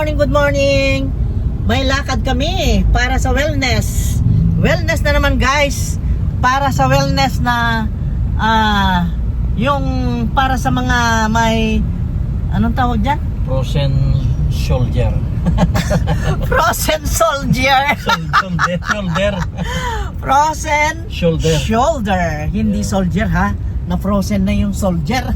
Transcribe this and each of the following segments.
good morning. May lakad kami para sa wellness. Wellness na naman guys. Para sa wellness na yung para sa mga may anong tawag dyan? Frozen soldier. Frozen soldier. Shoulder. Frozen shoulder. Hindi soldier ha. Na frozen na yung soldier.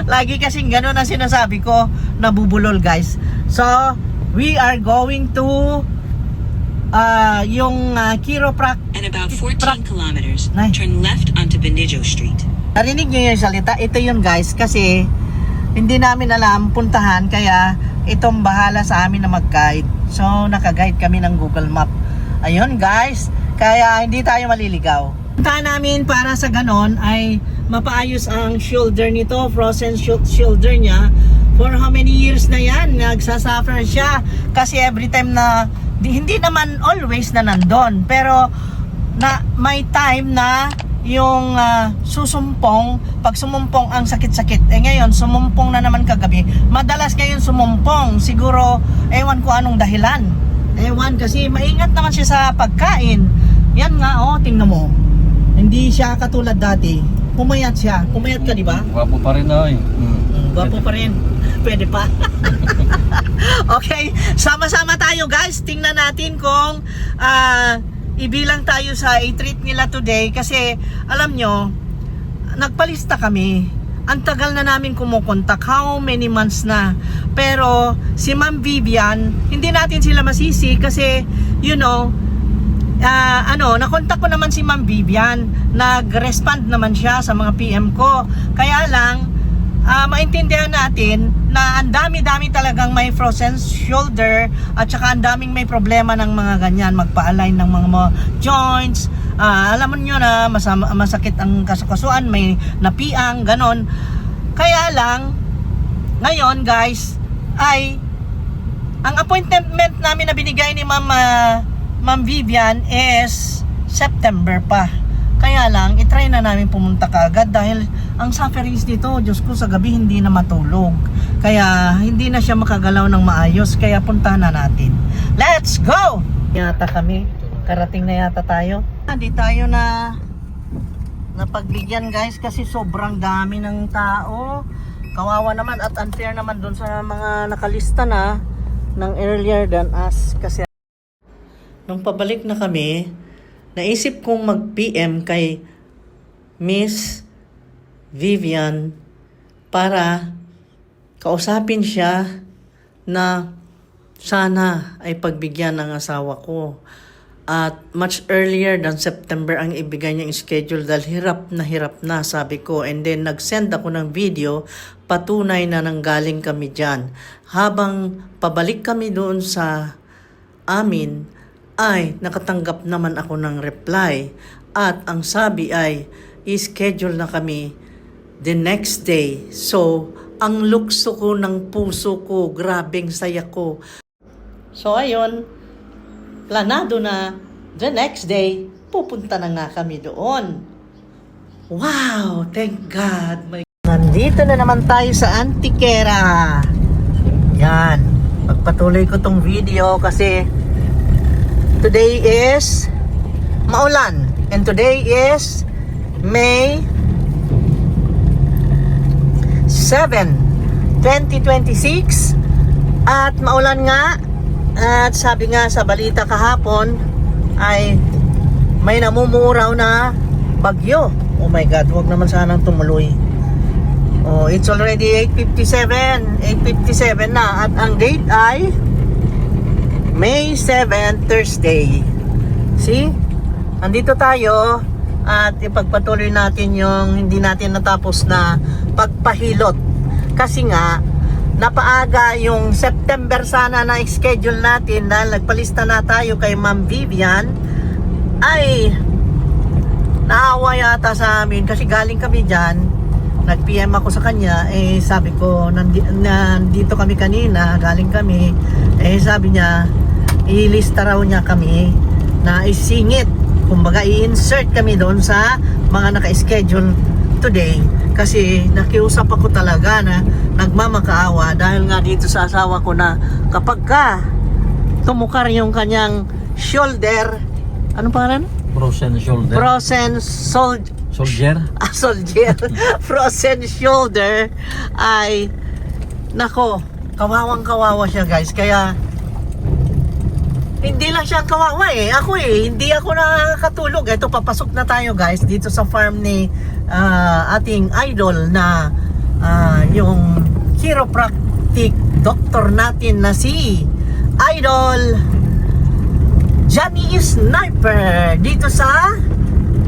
Lagi kasing gano'n ang sinasabi ko, nabubulol guys. So, we are going to yung chiropractic. And about 14 kilometers, Nay. turn left onto Bendijo Street. Narinig nyo yung salita? Ito yun guys, kasi hindi namin alam puntahan, kaya itong bahala sa amin na mag-guide. So, naka-guide kami ng Google Map. Ayun guys, kaya hindi tayo maliligaw. Puntahan namin para sa ganon ay mapaayos ang shoulder nito, frozen shoulder niya. For how many years na yan, nagsasuffer siya. Kasi every time na, hindi naman always na nandun, pero na may time na yung susumpong, pag sumumpong ang sakit-sakit. Ngayon, sumumpong na naman kagabi. Madalas ngayon sumumpong. Siguro, ewan ko anong dahilan. Ewan, kasi maingat naman siya sa pagkain. Yan nga, oh, tingnan mo. Hindi siya katulad dati. Pumayat siya. Pumayat ka, di ba? Gwapo pa rin ay. Gwapo pa rin. Pwede pa. Okay, sama-sama tayo guys. Tingnan natin kung ibilang tayo sa i-treat nila today. Kasi alam nyo, nagpalista kami. Ang tagal na namin kumukontak. How many months na. Pero si Ma'am Vivian, hindi natin sila masisi kasi you know, nakontak ko naman si Ma'am Vivian. Nag-respond naman siya sa mga PM ko. Kaya lang, maintindihan natin na ang dami-dami talagang may frozen shoulder at saka ang daming may problema ng mga ganyan, magpa-align ng mga joints. Alam mo nyo na masakit ang kasukasuan, may napiang, ganon. Kaya lang, ngayon guys, ay ang appointment namin na binigay ni Ma'am Vivian is September pa. Kaya lang, itry na namin pumunta kaagad dahil ang sufferings dito, Diyos ko, sa gabi hindi na matulog. Kaya hindi na siya makagalaw ng maayos, kaya puntahan na natin. Let's go! Yata kami, karating na yata tayo. Hindi tayo na napagbigyan guys kasi sobrang dami ng tao. Kawawa naman at unfair naman dun sa mga nakalista na ng earlier than us. Kasi nung pabalik na kami, naisip kong mag-PM kay Miss Vivian para kausapin siya na sana ay pagbigyan ng asawa ko. At much earlier than September ang ibigay niyang schedule dahil hirap na sabi ko. And then nag-send ako ng video, patunay na nanggaling kami dyan. Habang pabalik kami doon sa amin, ay nakatanggap naman ako ng reply. At ang sabi ay, i-schedule na kami the next day. So, ang lukso ko ng puso ko, grabing saya ko. So, ayun, planado na the next day, pupunta na nga kami doon. Wow, thank God. Nandito na naman tayo sa Antiquera. Yan, pagpatuloy ko tong video kasi today is maulan. And today is May 7, 2026. At maulan nga. At sabi nga sa balita kahapon ay may namumuraw na bagyo. Oh my God, wag naman sanang tumuloy. Oh, it's already 8:57 na. At ang date ay May 7, Thursday. See? Andito tayo at ipagpatuloy natin yung hindi natin natapos na pagpahilot. Kasi nga, napaaga yung September sana na schedule natin dahil nagpalista na tayo kay Ma'am Vivian. Ay, naawa yata sa amin kasi galing kami dyan. Nag-PM ako sa kanya. Sabi ko, nandito kami kanina, galing kami. Sabi niya, ilista raw niya kami na isingit. Kumbaga, i-insert kami doon sa mga naka-schedule today. Kasi nakiusap ako talaga na nagmamakaawa dahil nga dito sa asawa ko na kapag ka tumukar yung kanyang shoulder, anong pangalan? Frozen shoulder. Soldier. Soldier. Frozen shoulder ay nako, kawawang kawawa siya guys. Kaya hindi lang siya kawawa ako hindi ako nakakatulog. Ito, papasok na tayo guys dito sa farm ni ating idol na yung chiropractic doctor natin na si Idol Johnny Sniper dito sa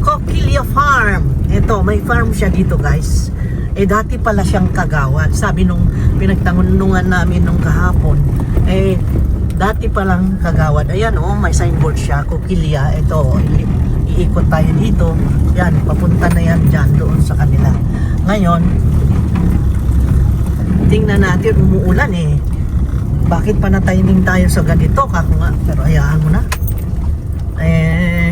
Coquilla Farm. Ito, may farm siya dito guys. Dati pala siyang kagawad. Sabi nung pinagtanunungan namin nung kahapon, dati palang kagawad. Ayan may signboard siya, Coquilla. Ito, iikot tayo dito. Yan, papunta na yan dyan, doon sa kanila. Ngayon, tingnan natin, umuulan Bakit pa na-timing tayo sa ganito? Kako nga, pero hayaan mo na.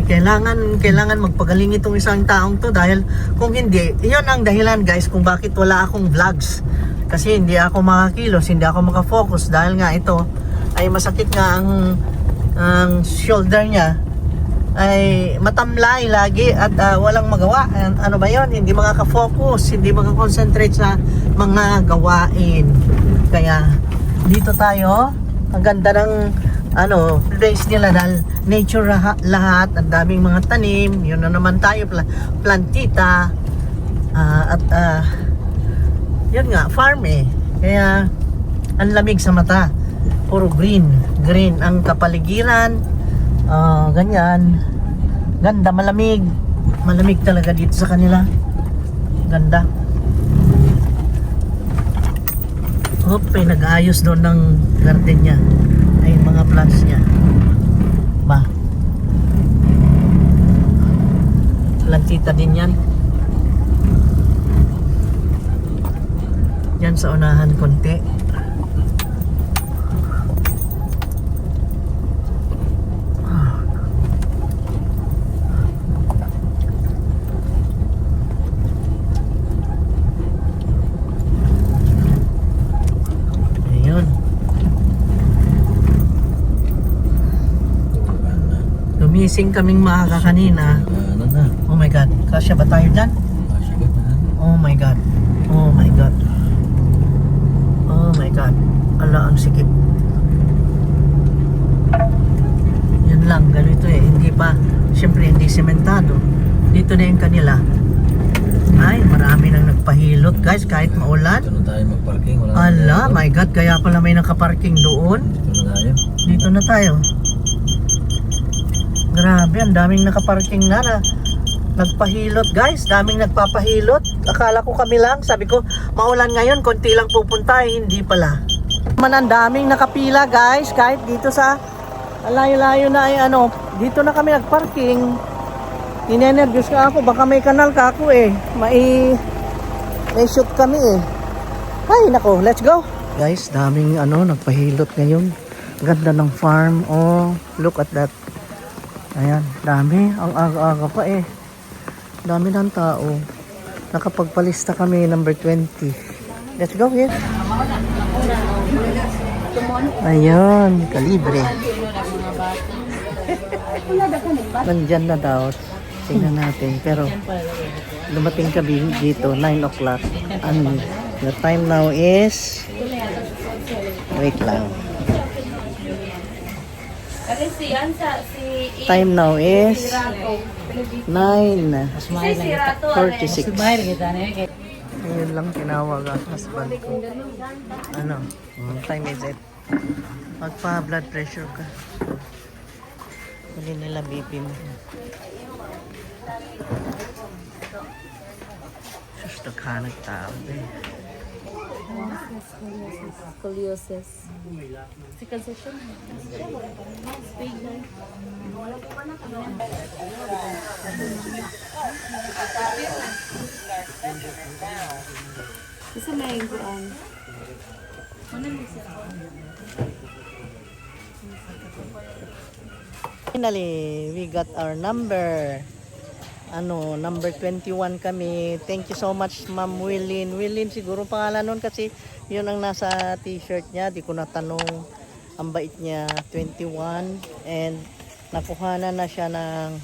Kailangan magpagaling itong isang taong to dahil kung hindi, iyon ang dahilan guys kung bakit wala akong vlogs. Kasi hindi ako makakilos, hindi ako makafocus dahil nga ito ay masakit nga ang shoulder niya, ay matamlay lagi at walang magawa. Ano ba yon? Hindi makaka-focus, hindi makakonsentrate sa mga gawain. Kaya dito tayo, ang ganda ng place nila dahil nature lahat, ang daming mga tanim. Yun na naman tayo, plantita at yun nga, farm kaya ang lamig sa mata, puro green ang kapaligiran. Ganyan, ganda, malamig talaga dito sa kanila, ganda. May nag-aayos doon ng garden niya, ay mga plants niya ba, plantita din yan. Yan sa unahan konti. Gumising kaming maaga kanina. Oh my God, kasya ba tayo dyan? Oh my God. Oh my God. Oh my God. Ala, ang sikip. Yan lang, ganito hindi pa, syempre hindi sementado. Dito na yung kanila. Ay, marami nang nagpahilot guys, kahit maulan. Dito na tayo magparking. Ala, my God, kaya pala may nakaparking doon. Dito na tayo. Dito na tayo. Grabe, ang daming nakaparking na nagpahilot guys, daming nagpapahilot. Akala ko kami lang, sabi ko maulan ngayon, konti lang pupunta, hindi pala. Ang daming nakapila guys, kahit dito sa layo-layo na dito na kami nagparking. Ninenervyos ka ako, baka may kanal ka ako may shoot kami Ay nako, let's go. Guys, daming nagpahilot ngayon. Ganda ng farm. Oh, look at that. Ayan, dami. Ang aga-aga pa Dami ng tao. Nakapagpalista kami, number 20. Let's go here. Ayan, kalibre. Nandyan na daw. Tingnan natin. Pero, dumating kami dito, 9 o'clock. And the time now is... Wait lang. Time now is 9:46. Ayun lang tinawag ang husband ko. Time is it? Magpa-blood pressure ka. Huli nila BP mo. Sus, naghanag tao Scoliosis. Circumcision. Isa may guan. Finally, we got our number. number 21 kami. Thank you so much, Ma'am Willin. Willin siguro pangalan nun kasi yun ang nasa t-shirt niya. Di ko natanong. Ang bait niya, 21. And nakuhanan na siya ng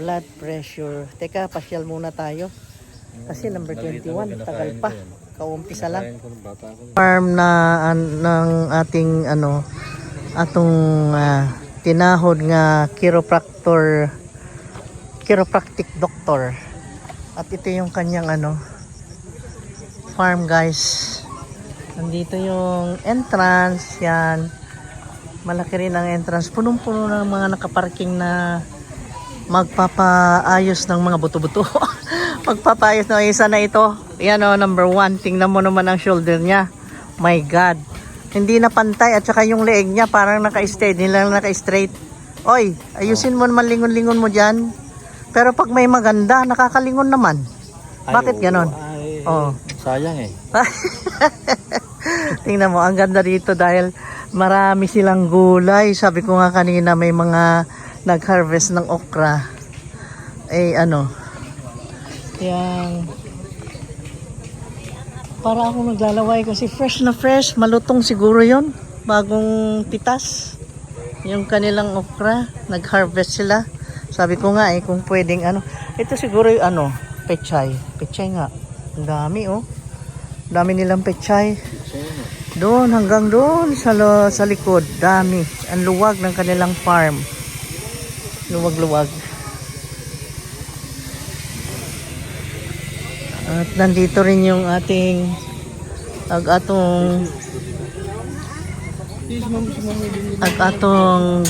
blood pressure. Teka, pasyal muna tayo. Kasi number 21, tagal pa. Kaumpisa lang. Farm na ng ating atong tinahod nga chiropractic doctor. At ito yung kanyang farm, guys. Nandito yung entrance, yan. Malaki rin ang entrance. Punong-puno ng mga nakaparking na magpapaayos ng mga buto-buto. Magpapaayos ng isa na ito. Yan number 1. Tingnan mo naman ang shoulder niya. My God. Hindi na pantay at saka yung leeg niya parang naka-straight. Nilang naka-straight. Oy, ayusin mo naman, lingon-lingon mo dyan. Pero pag may maganda, nakakalingon naman. Bakit ganon? Oh. Sayang eh. Tingnan mo, ang ganda dito dahil marami silang gulay. Sabi ko nga kanina may mga nag-harvest ng okra. Yang para ako naglalaway kasi fresh na fresh, malutong siguro yon, bagong pitas yung kanilang okra, nag-harvest sila. Sabi ko nga kung pwedeng ito siguro yung pechay nga, ang dami dami nilang pechay doon hanggang doon sa likod, dami, ang luwag ng kanilang farm, luwag. At nandito rin yung ating atong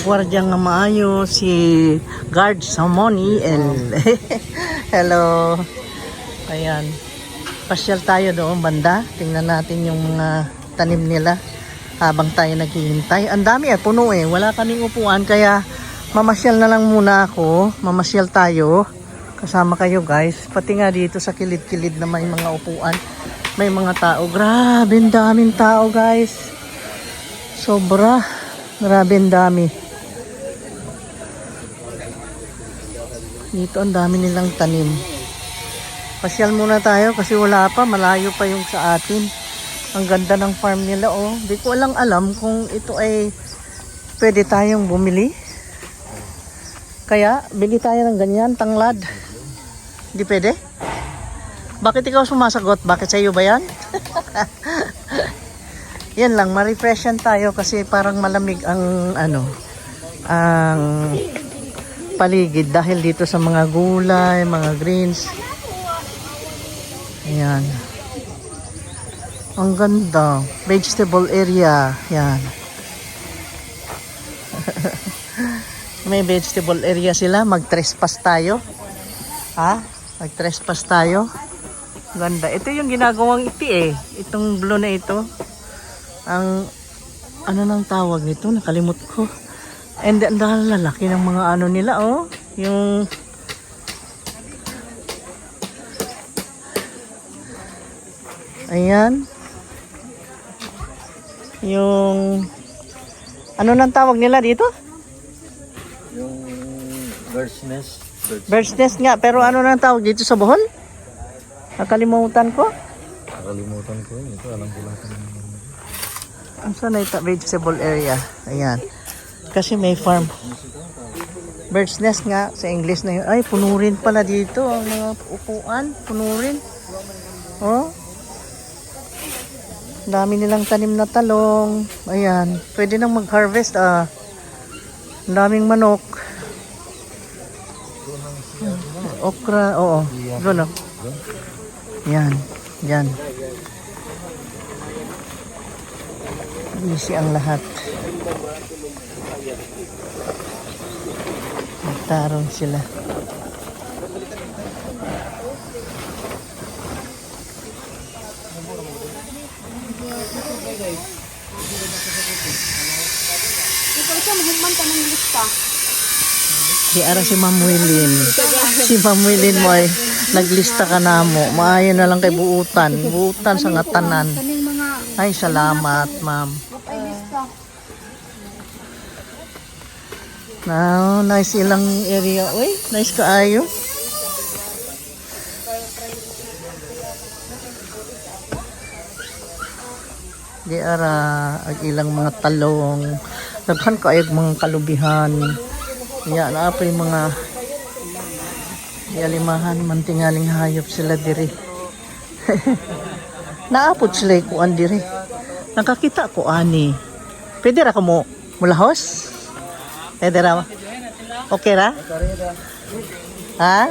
gwardiya nga maayo, si Guard Samoni. Hello. Ayan. Pasyal tayo doon banda. Tingnan natin yung mga tanim nila habang tayo naghihintay. Ang dami puno wala kaming upuan kaya mamasyal na lang muna ako. Mamasyal tayo. Kasama kayo, guys. Pati nga dito sa kilid-kilid na may mga upuan. May mga tao. Grabe, ang daming tao, guys. Sobra. Grabe, ang dami. Dito, ang dami nilang tanim. Pasyal muna tayo kasi wala pa. Malayo pa yung sa atin. Ang ganda ng farm nila, Di ko alam kung ito ay pwede tayong bumili. Kaya, bili tayo ng ganyan, tanglad. Hindi pwede? Bakit ikaw sumasagot? Bakit sa iyo ba yan? Yan lang, ma-refreshan tayo kasi parang malamig ang ang paligid dahil dito sa mga gulay, mga greens. Ayan. Ang ganda. Vegetable area. Yan. May vegetable area sila. Mag-trespass tayo. Mag-trespass tayo. Ganda. Ito yung ginagawang iti Itong blue na ito. Ang nang tawag nito? Nakalimut ko. And ang lalaki ng mga nila, Yung ayan. Yung nang tawag nila dito? Yung bird's nest. Bird's nest nga, pero nang tawag dito sa Bohol? Nakalimutan ko. Ito, alam ko lang. Ang saan na ito? Vegetable area. Ayan. Kasi may farm. Bird's nest nga, sa English na yun. Ay, puno rin pala dito. Ang mga upuan, puno rin. Dami nilang tanim na talong. Ayan. Pwede nang mag-harvest. Ang daming manok. Okra, doon Yan, yan. Easy ang lahat. Nagtarong sila. Ikaw siya, mahuman ka ng lista. Si Ara si Ma'am Willin. Si Ma'am Willin mo ay naglista ka na mo. Maayo na lang kay buutan. Buutan sa ngatanan. Kaning mga Ay, salamat, Ma'am. ay lista. Now, nice ilang area. Uy, nice kaayo. Di ara ag ilang mga talong. Daghan kaayog mga kalubihan. Ya na pa yung mga alimahan man tingaling hayop sila diri. Naapod sila kuan diri. Nakakita ko ani. Pwede ra ko mo mulahos? Pwede ra. Okay ra? Ha?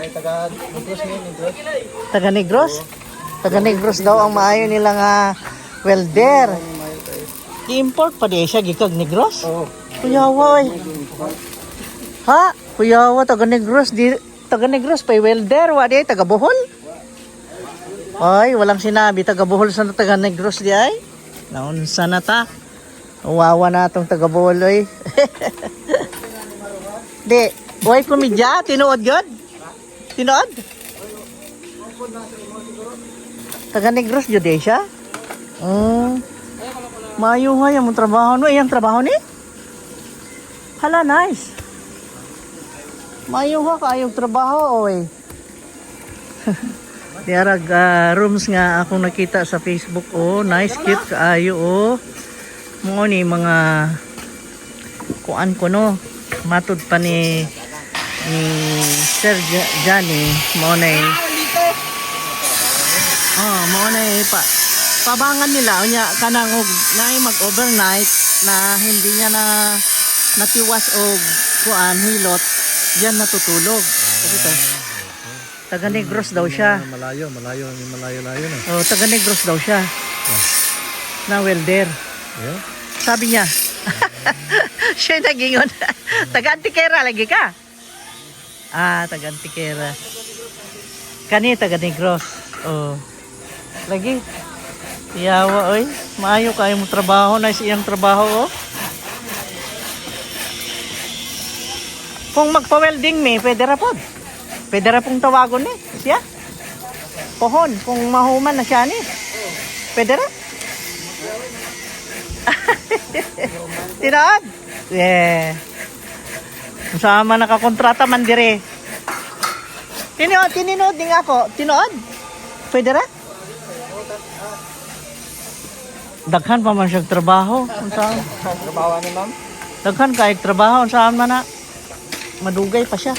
Taga Negros? Taga Negros daw ang maayo nila nga welder. I-import pa di siya gikag Negros? Oo. Kuyawa oy. Ha? Kuyawa taga Negros di taga Negros pa welder wa di taga Bohol? Ay, walang sinabi taga Bohol sa taga Negros di ay. Naunsa na ta? Wawa na tong taga Bohol oy. Di, boy komedya tinuod gyud? Tinuod? Taga Negros jud di siya? Maayo nga yung trabaho no. Iyang trabaho ni? Hala, nice. Maayo nga kaayong trabaho, oy. Diarag rooms nga akong nakita sa Facebook, oh. Nice, cute, kaayo, oh. Mga ni mga kuan ko, no. Matud pa ni Sir Johnny. Maunay pa. Pabangan nila unya kanang og naay mag-overnight na hindi niya na natiwas og kuan hilot diyan natutulog. Ito. Taga Negros daw siya. Malayo na. Oh, taga Negros daw siya. Na welder. Yeah. Sabi niya. Siya nagingon. Taga Antiquera lagi ka. Taga Antiquera. Kani taga Negros. Oh. Lagi. Yawa oy, maayo kayo mo trabaho na siyang trabaho oh. Kung magpa-welding me, pwede ra pod. Pwede ra pong tawagon ni siya. Pohon kung mahuman na siya ni. Pwede ra. Tinood. Yeah. Sama nakakontrata man dire. Tinood ding ako. Tinood. Pwede ra. Daghan pa man siyang trabaho. Unsaan? Trabaho ni ma'am? Daghan kaayog trabaho. Unsaan man na? Madugay pa siya.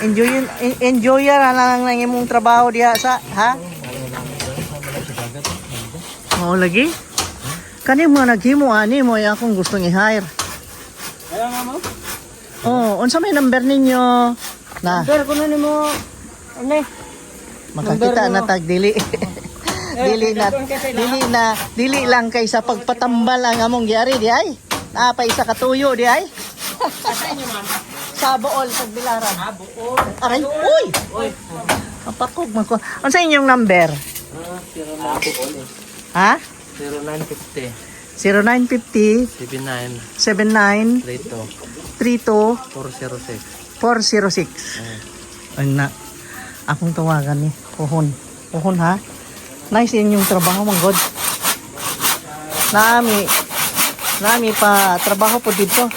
Enjoy na lang ng imong trabaho diha sa, ha? Oo lagi? Kani mo naghimo ani mo ay akong gustong i-hire. Kaya nga ma'am? Oh, unsa may number ninyo? Na. Number ko na ni mo. Ano Makakita na tag dili. Dili lang kay sa pagpatambal ang among giari di ay. Napay isa katuyo di ay. Sa inyo ma'am? Sa Bool sa Bilaran. Buo. Aray, uy. Apakog man ko. Unsa inyong number? 0950. Ha? 0950. 0950 79 79 32 32 406. 406. Ay na. Akong tawagan ni Pohon. Pohon ha? Nice inyong trabaho man god. Nami pa trabaho po dito.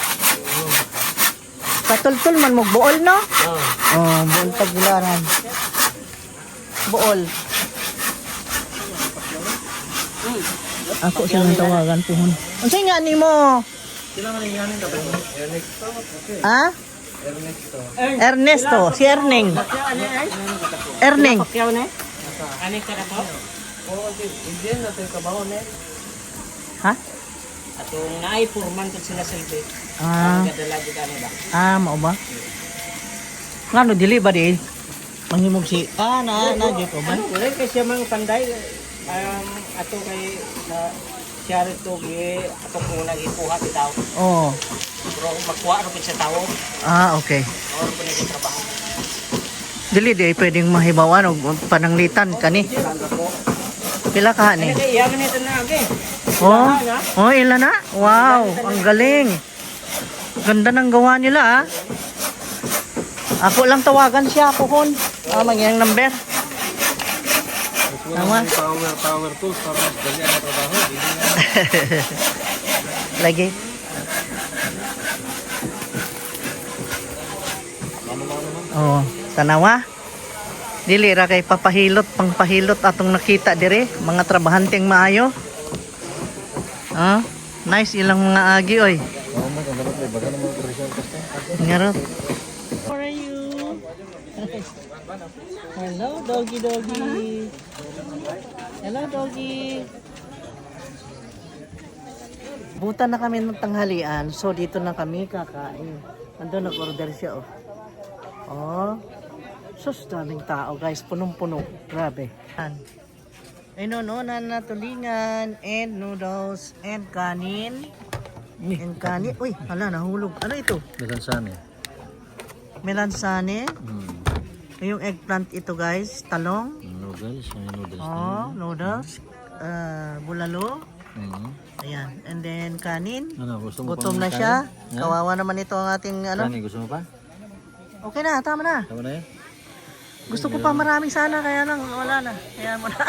Katultul man mo Bool no? Oh, Bool Tagbilaran. Bool. Ako siyang tawagan Pohon. Unsay nga nimo? Sila nga nangyari dapat mo? Ha? Ernesto, si Erneng. Erneng. Anik ka na po? Oo, hindi na tayo kabaho na. Ha? Atong naay purman kag sila silbi. Ah, Gadala di kanila. mao ba? Ngano dili ba di? Manghimog si na di ko ba? Ano kay siya mang panday ato kay sa siya rito gi ato ko na gipuha bitaw. Oh. Pero magkuha ra pud sa tawo. Okay. Or pud ni trabaho. Dili di pwedeng mahibawan og pananglitan kani. Pila ka ni? Kay iya man ito na agi. Oh, ilan na? Wow, ang galing. Ganda ng gawa nila ah. Ako lang tawagan siya, Pohon. Mangyang number. Tama? Power tools para mas dali ang trabaho. Lagi. Oh, tanawa. Dili ra kay papahilot, pangpahilot atong nakita dire, mga trabahanteng maayo. Ah, nice ilang mga agi oy. Ngarot. How are you? Hello, doggy doggy. Hello, doggy. Buta na kami ng tanghalian, so dito na kami kakain. Ando nag-order siya, oh. Oh. Sus, daming tao, guys. Punong-puno. Grabe. Ay, nononan na tulingan, and noodles, and kanin. And kanin. Uy, hala, nahulog. Ano ito? Melansane. Melansane. Yung eggplant ito, guys. Talong. Noodles. May noodles. Oh, noodles. Bulalo. Ayan. And then kanin. Ano, gusto mo Gutom pang na siya. kanin? Kawawa naman ito ang ating ano. Kanin, gusto mo pa? Okay na, tama na. Tama na yan? Gusto ko pa maraming sana, kaya lang wala na. Kaya mo na.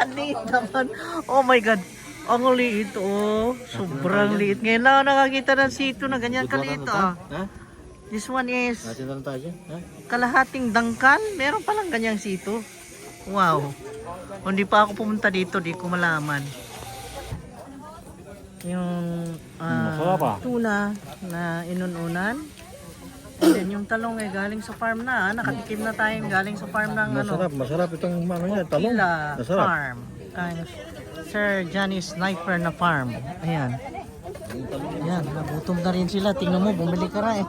Ang liit naman. Oh my God. Ang liit, oh. Sobrang liit. Ngayon lang ako nakakita ng sito na ganyan kaliit, oh. Ha? This one is Natin na lang tayo dyan. Ha? kalahating dangkal. Meron palang ganyang sito. Wow. Kung di pa ako pumunta dito, di ko malaman. Yung Masarap, ah. tuna na inununan. And then yung talong ay galing sa farm na. Nakatikim na tayo galing sa farm ng ano. Masarap, masarap itong ano niya, talong. Pila Masarap. Farm. Sir Johnny Sniper na farm. Ayan. Ayan, nagutom na rin sila. Tingnan mo, bumili ka na eh.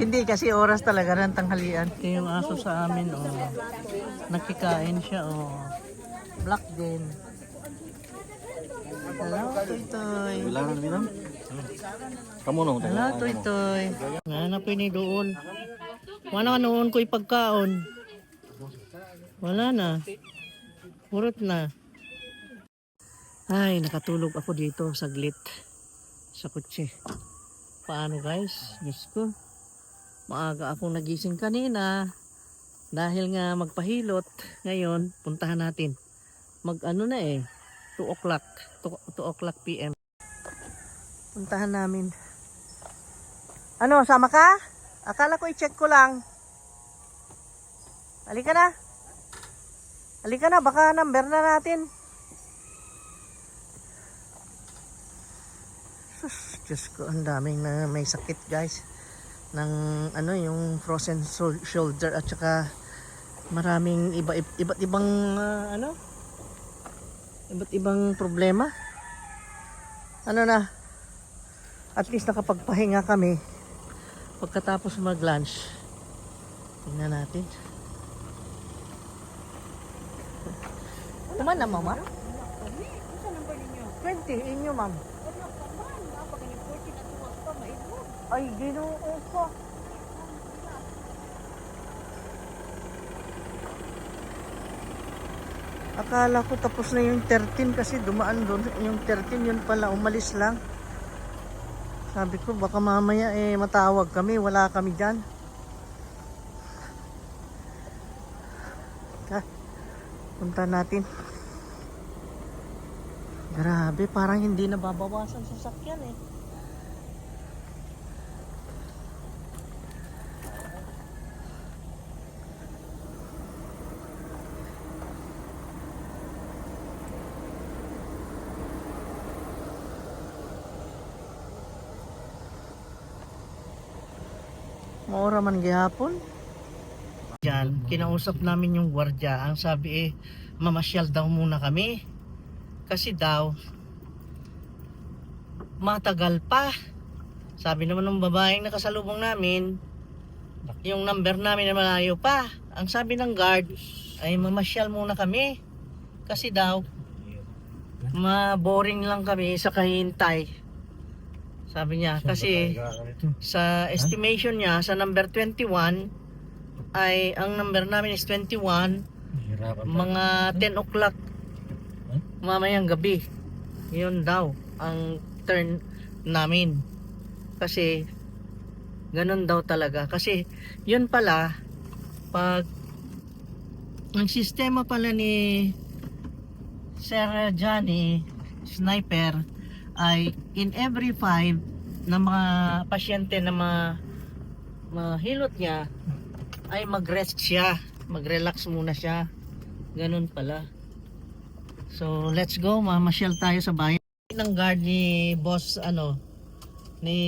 Hindi kasi oras talaga ng tanghalian. Ito yung aso sa amin, oh. Nakikain siya, oh. Black din. Hello, Toy-Toy. Wala na namin. Kamu nung. Hello, Toy-Toy. Nanap ni doon. Wala ka noon ko ipagkaon. Wala na. Purot na. Ay, nakatulog ako dito saglit sa kutsi. Paano guys? Diyos ko. Maaga akong nagising kanina. Dahil nga magpahilot. Ngayon, puntahan natin. Mag-ano na eh. 2 o'clock. 2 o'clock PM. Puntahan namin. Ano, sama ka? Akala ko i-check ko lang. Halika na. Halika na, baka number na natin. Sus, Diyos ko, ang daming na may sakit guys. Ng ano, yung frozen shoulder at saka maraming iba't ibang ano? Iba't ibang problema. Ano na? At least nakapagpahinga kami pagkatapos mag-lunch. Tingnan natin. Kuman na, mama? 20, inyo, ma'am. Ay, ginoo ko. Akala ko tapos na yung 13 kasi dumaan doon. Yung 13 yun pala, umalis lang. Sabi ko baka mamaya matawag kami, wala kami dyan. Punta natin. Grabe, parang hindi nababawasan sa sakyan eh. Maura man gihapon. Diyan, kinausap namin yung gwardiya. Ang sabi mamasyal daw muna kami. Kasi daw, matagal pa. Sabi naman ng babaeng nakasalubong namin, yung number namin na malayo pa. Ang sabi ng guard, ay mamasyal muna kami. Kasi daw, ma-boring lang kami sa kahintay. Sabi niya, kasi sa estimation niya, sa number 21, ay ang number namin is 21, mga 10 o'clock mamayang gabi. Yun daw ang turn namin. Kasi ganun daw talaga. Kasi yun pala, pag ang sistema pala ni Sir Johnny Sniper ay in every 5 na mga pasyente na mahilot niya ay mag-rest siya, mag-relax muna siya. Ganun pala. So let's go, mamasyal tayo sa bayan ng guard ni boss ni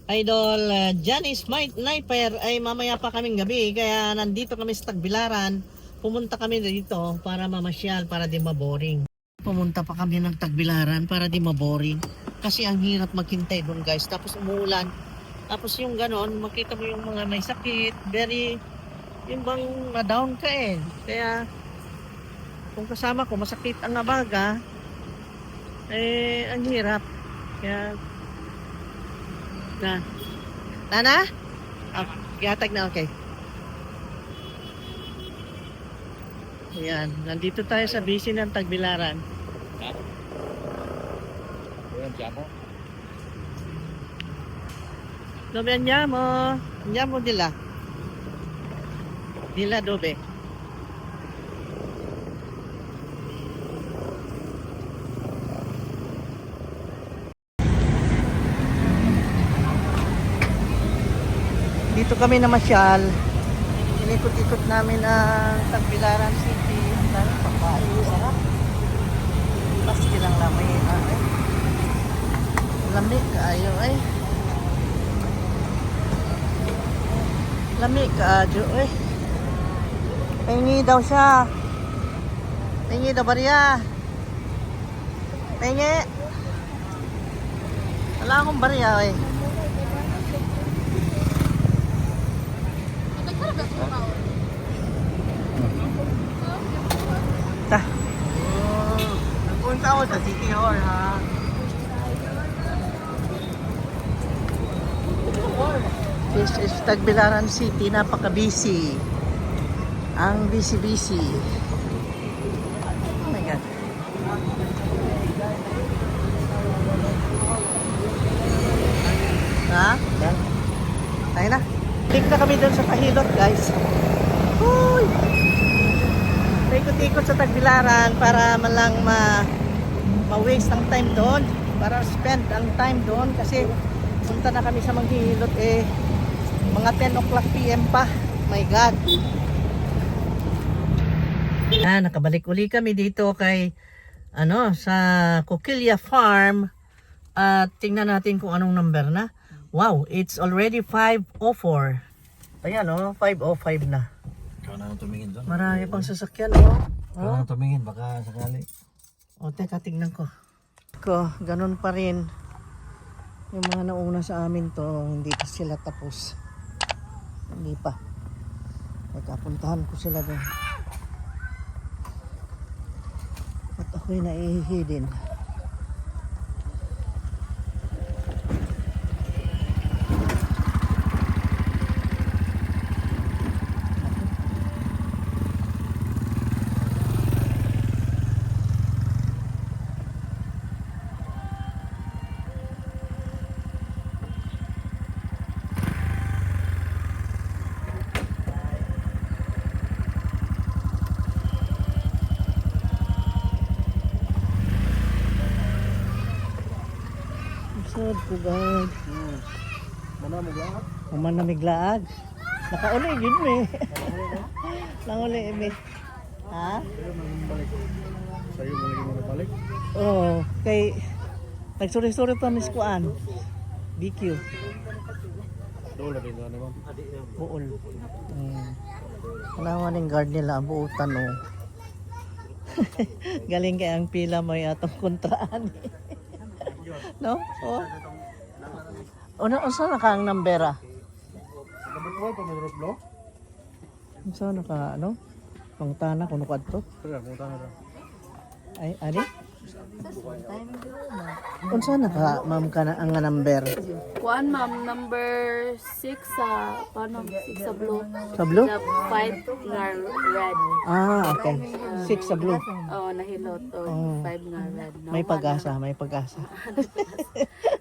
Idol Janice Sniper ay mamaya pa kaming gabi, kaya nandito kami sa Tagbilaran. Pumunta kami dito para mamasyal, para di maboring. Pumunta pa kami ng Tagbilaran para di maboring kasi ang hirap maghintay doon guys, tapos umuulan, tapos yung ganon, makita mo yung mga may sakit, yung bang na-down ka kaya kung kasama ko masakit ang nabaga, ang hirap. Kaya Nana? Gatag na, okay. Ayan, nandito tayo sa busy ng Tagbilaran. Dove andiamo di là. Di là dove? Dito kami namasyal. Inikot-ikot namin ang Tagbilaran City. Ang daming pagkain. Sarap. Paski lang lamay. Lamig kaayo Lamig kaayo Pengi daw siya. Pengi daw bariya. Pengi. Wala akong bariya Nagpunta ako sa City Hall ha. This is Tagbilaran City, napaka-busy. Ang busy-busy. Oh my God. Ha? Tayo na. Balik na kami doon sa Kahilot guys. Uy! Ikot-ikot sa Tagbilaran para malang ma-waste ang time doon, para spend ang time doon kasi punta na kami sa Manghihilot mga 10 o'clock PM pa. My God. Nakabalik uli kami dito kay sa Coquilla Farm at tingnan natin kung anong number na. Wow, it's already 5:04. Ayan 5:05 na. Ikaw na tumingin doon. Marami pang sasakyan Ikaw na tumingin, baka sakali. Teka, tignan ko. Ganun pa rin. Yung mga nauna sa amin to, hindi pa sila tapos. Hindi pa. Nagkapuntahan ko sila doon. At ako'y naihihi din. Sad ko guys. Mana mo ba? Human na miglaag. Nakauli yun Nakauli Ha? Sa'yo mo lagi mga balik? Oo. Kay nagsuri-suri pa Miss Kuan. BQ. Doon na rin doon naman. Buol. Kailangan ng guard nila. Buutan Galing kay ang pila mo atong kontraan. No? Unsa na ka ang nambera? Number 12 pa may rotlo? Unsa na ka Pangtana kuno kadto? Kaya kung tanga na. Ay, ani? Unsa na ka ma'am ka na ang number? Kuan ma'am, number 6 sa, 6 sa blue. Sa blue? The 5 nga red. Okay. 6 sa blue. Nahilot. Oh. 5 nga red. No, May pag-asa, may pag-asa.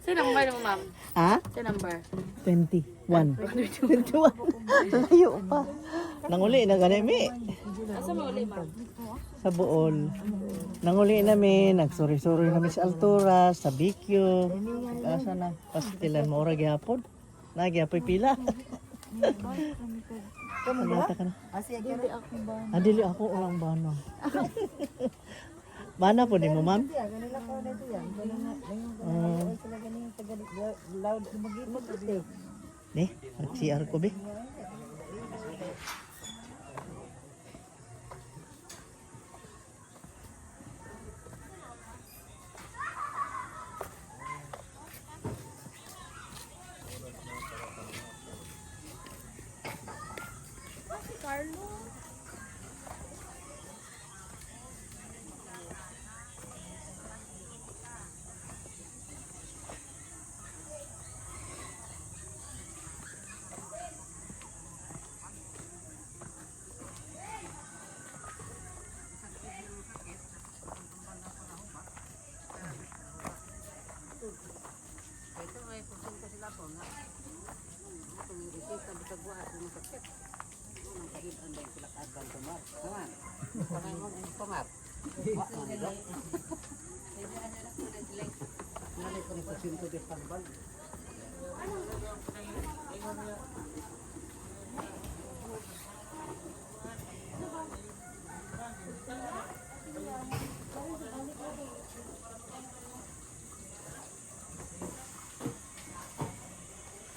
Sa number mo ma'am? Ha? Sa number? 21. 21. Layo pa. Nanguli na ganimi. Asa mo ulit ma'am? Sa Bool. Nanguli namin, nagsuri-suri namin sa Altura, sa BQ. Asa na? Pastilan mo ora gyapon. Nagyapoy pila. Kalata ka na. Dili ako ba? Dili ako orang bana. Bana po ni mo, ma'am? Nih, CR ko be.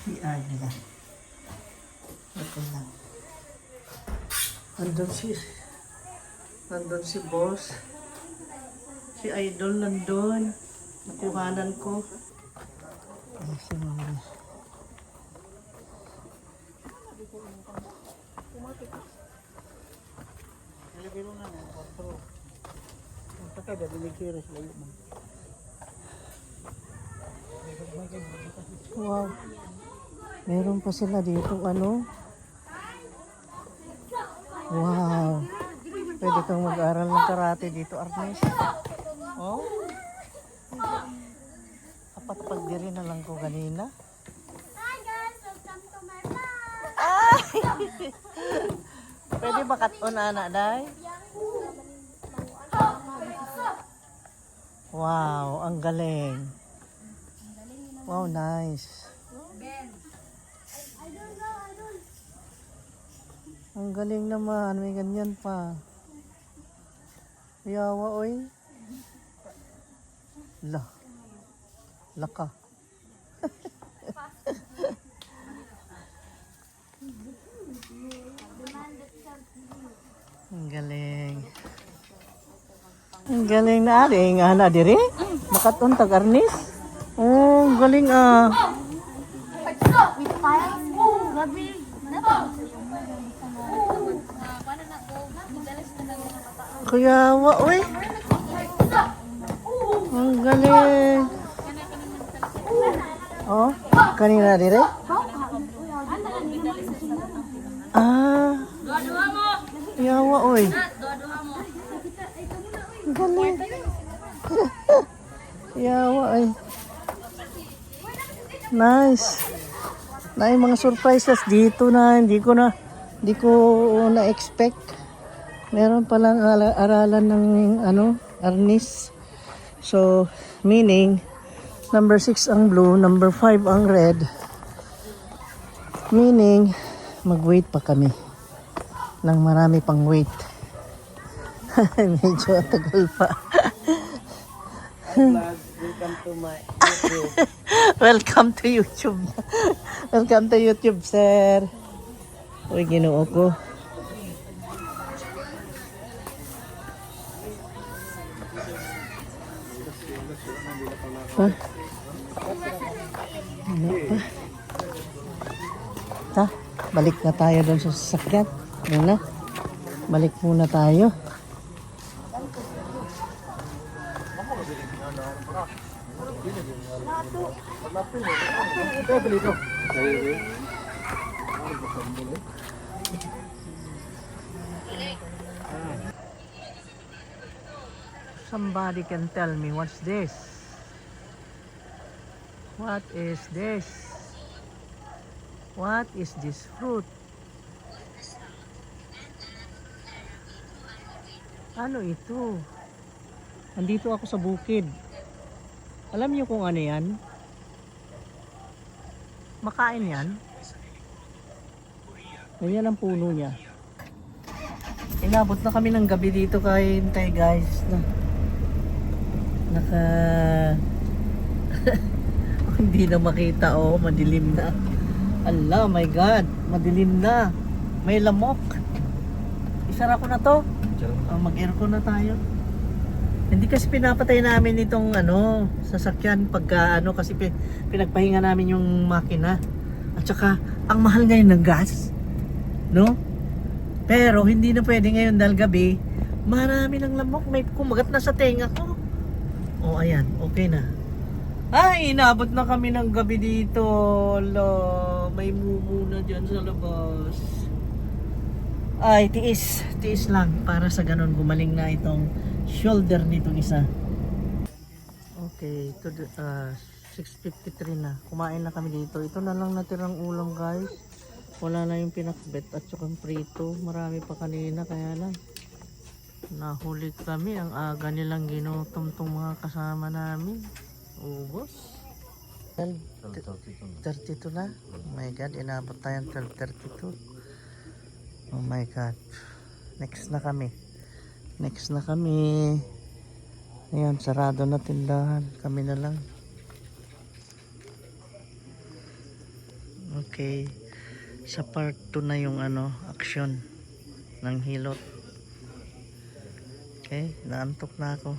CR nila. Ito lang. Nandun si boss. Si Idol nandun. Nakuhanan ko. Ay, si mama. Wow. Meron pa sila dito ano. Wow. Pwede kang mag-aral ng karate dito, Arnes. Oh. Apat diri na lang ko kanina. Hi guys, welcome to my vlog. Ay! Pwede ba kat-on, anak, day? Wow, ang galing. Wow, nice. Ang galing naman, may ganyan pa. Yawa, oy. Laka. Ang galing. Ang galing na aling ana diri. Makaton tag Arnis. Oh, ang galing ah. Kuyawa, oy. Ang galing. Oh, kanina dire? Ah. Yawa, oy. Ang galing. Yawa, oy. Nice. Na yung mga surprises dito na hindi ko na-expect. Meron palang aralan ng ano, Arnis. So, meaning number 6 ang blue, number 5 ang red. Meaning mag-wait pa kami ng marami pang wait. Medyo tagal pa. Welcome to my YouTube. Welcome to YouTube. Welcome to YouTube, sir. Uy, ginoo ko. Ha? Ano pa? Ta, balik na tayo doon sa sasakyan. Muna. Balik muna tayo. Somebody can tell me what's this? What is this? What is this fruit? Ano ito? Andito ako sa bukid. Alam niyo kung ano yan? Makain yan? Ganyan ang puno niya. Inabot na kami ng gabi dito kay Hintay guys. Hindi na makita, oh, madilim na. Allah, my God, madilim na. May lamok. Isara ko na to. Mag-aircon na tayo. Hindi kasi pinapatay namin itong sasakyan pagka kasi pinagpahinga namin yung makina. At saka ang mahal ngayon ng gas. No? Pero hindi na pwede ngayon dahil gabi. Marami ng lamok, may kumagat na sa tenga ko. Oh, ayan, okay na. Ay, inabot na kami ng gabi dito. Lo, may mumu na dyan sa labas. Ay, tiis lang para sa ganun gumaling na itong shoulder nitong isa. Okay, 6:53 na. Kumain na kami dito. Ito na lang natirang ulam, guys. Wala na yung pinakbet at saka prito. Marami pa kanina, kaya lang nahuli kami. Ang aga nilang ginutom tong mga kasama namin. Ubos. 12:32 na. Oh my God, inabot tayong 12:32. Oh my God. Next na kami. Ayan, sarado na tindahan. Kami na lang. Okay. Sa part 2 na yung action ng hilot. Okay, naantok na ako.